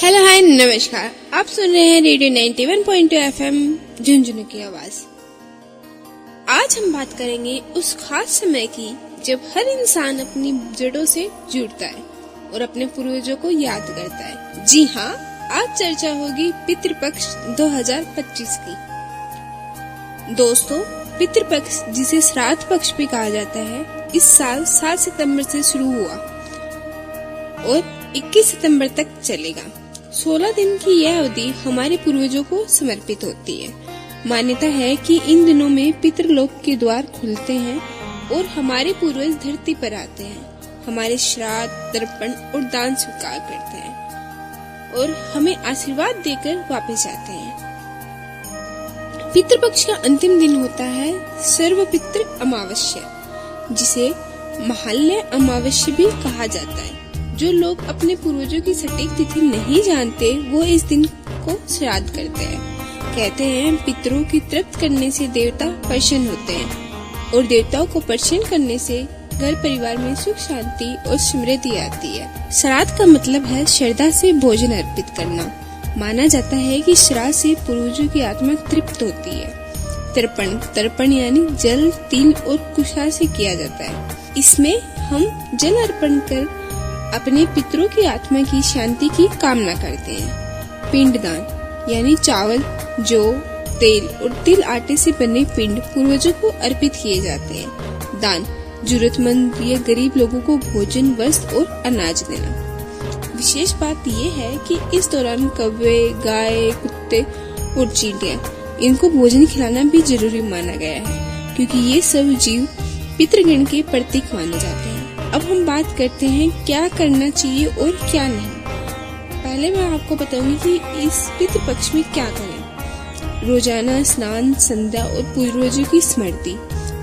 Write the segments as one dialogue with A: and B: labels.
A: Hello hi नमस्कार, आप सुन रहे हैं रेडियो 91.2 एफएम झुंझुनू की आवाज। आज हम बात करेंगे उस खास समय की जब हर इंसान अपनी जड़ों से जुड़ता है और अपने पूर्वजों को याद करता है। जी हाँ, आज चर्चा होगी पितृपक्ष 2025 की। दोस्तों, पितृपक्ष जिसे श्राद्ध पक्ष भी कहा जाता है, इस साल 7 सितंबर से शुरू हुआ और 21 सितंबर तक चलेगा। 16 दिन की यह अवधि हमारे पूर्वजों को समर्पित होती है। मान्यता है कि इन दिनों में पितृलोक के द्वार खुलते हैं और हमारे पूर्वज धरती पर आते हैं, हमारे श्राद्ध, तर्पण और दान स्वीकार करते हैं और हमें आशीर्वाद देकर वापस जाते हैं। पितृपक्ष का अंतिम दिन होता है सर्वपितृ अमावस्या, जिसे महालय अमावस्या भी कहा जाता है। जो लोग अपने पूर्वजों की सटीक तिथि नहीं जानते, वो इस दिन को श्राद्ध करते हैं। कहते हैं पितरों की तृप्त करने से देवता प्रसन्न होते हैं और देवताओं को प्रसन्न करने से घर परिवार में सुख शांति और समृद्धि आती है। श्राद्ध का मतलब है श्रद्धा से भोजन अर्पित करना। माना जाता है कि श्राद्ध से पूर्वजों की आत्मा तृप्त होती है। तर्पण यानी जल, तिल और कुशा से किया जाता है। इसमें हम जल अर्पण कर अपने पितरों की आत्मा की शांति की कामना करते हैं। पिंडदान यानी चावल, जौ, तेल और तिल आटे से बने पिंड पूर्वजों को अर्पित किए जाते हैं। दान जरूरतमंद या गरीब लोगों को भोजन, वस्त्र और अनाज देना। विशेष बात यह है कि इस दौरान कौवे, गाय, कुत्ते और चींटियां, इनको भोजन खिलाना भी जरूरी माना गया है, क्योंकि ये सब जीव पितृगण के प्रतीक माने जाते हैं। अब हम बात करते हैं क्या करना चाहिए और क्या नहीं। पहले मैं आपको बताऊंगी कि इस पितृपक्ष में क्या करें। रोजाना स्नान, संध्या और पूर्वजों की स्मृति,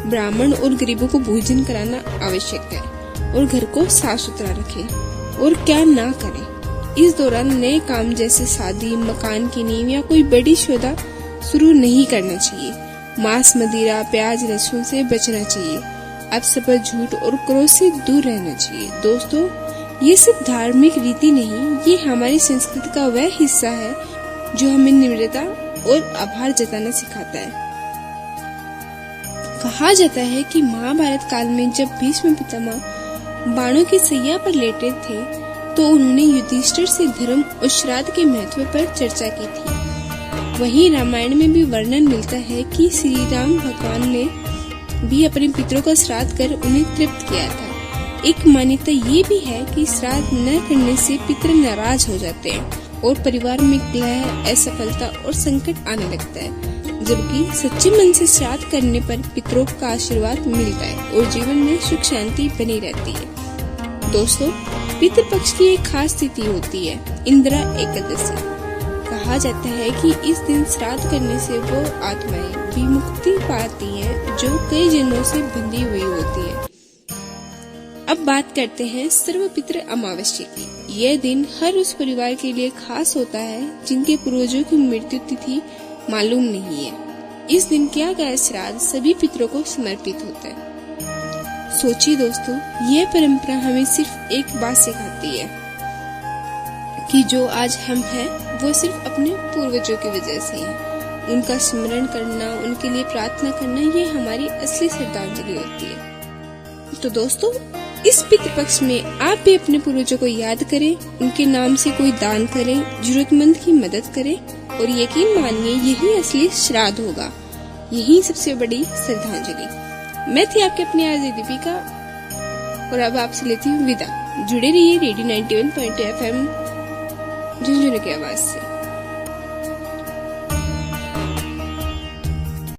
A: ब्राह्मण और गरीबों को भोजन कराना आवश्यक है और घर को साफ सुथरा रखें। और क्या ना करें, इस दौरान नए काम जैसे शादी, मकान की नींव या कोई बड़ी सौदा शुरू नहीं करना चाहिए। मांस, मदिरा, प्याज, लहसुन से बचना चाहिए। अपशब्द, झूठ और क्रोध से दूर रहना चाहिए। दोस्तों, ये सिर्फ धार्मिक रीति नहीं, ये हमारी संस्कृति का वह हिस्सा है जो हमें निम्रता और आभार जताना सिखाता है। कहा जाता है कि महाभारत काल में जब भीष्म पितामह बाणों की सैया पर लेटे थे, तो उन्होंने युधिष्ठिर से धर्म और श्राद्ध के महत्व पर चर्चा की थी। वहीं रामायण में भी वर्णन मिलता है कि श्री राम भगवान ने भी अपने पितरों का श्राद्ध कर उन्हें तृप्त किया था। एक मान्यता ये भी है कि श्राद्ध न करने से पितर नाराज हो जाते हैं और परिवार में कलह, असफलता और संकट आने लगता है, जबकि सच्चे मन से श्राद्ध करने पर पितरों का आशीर्वाद मिलता है और जीवन में सुख शांति बनी रहती है। दोस्तों, पितृपक्ष की एक खास तिथि होती है इंदिरा एकादशी। कहा जाता है कि इस दिन श्राद्ध करने से वो आत्माएं विमुक्ति पाती हैं जो कई जन्मों से बंधी हुई होती है। अब बात करते हैं सर्वपितृ अमावस्या की। यह दिन हर उस परिवार के लिए खास होता है जिनके पूर्वजों की मृत्यु तिथि मालूम नहीं है। इस दिन किया गया श्राद्ध सभी पितरों को समर्पित होता है। सोचिए दोस्तों, यह परंपरा हमें सिर्फ एक बात सिखाती है कि जो आज हम हैं, वो सिर्फ अपने पूर्वजों की वजह से है। उनका स्मरण करना, उनके लिए प्रार्थना करना, ये हमारी असली श्रद्धांजलि होती है। तो दोस्तों, इस पितृपक्ष में आप भी अपने पूर्वजों को याद करें, उनके नाम से कोई दान करें, जरूरतमंद की मदद करें और यकीन मानिए यही असली श्राद्ध होगा, यही सबसे बड़ी श्रद्धांजलि। मैं थी आपके अपनी आरजे दीपिका और अब आपसे लेती हूँ विदा। जुड़े रहिए रेडियो 91.2 एफएम झुंझुनू की आवाज से।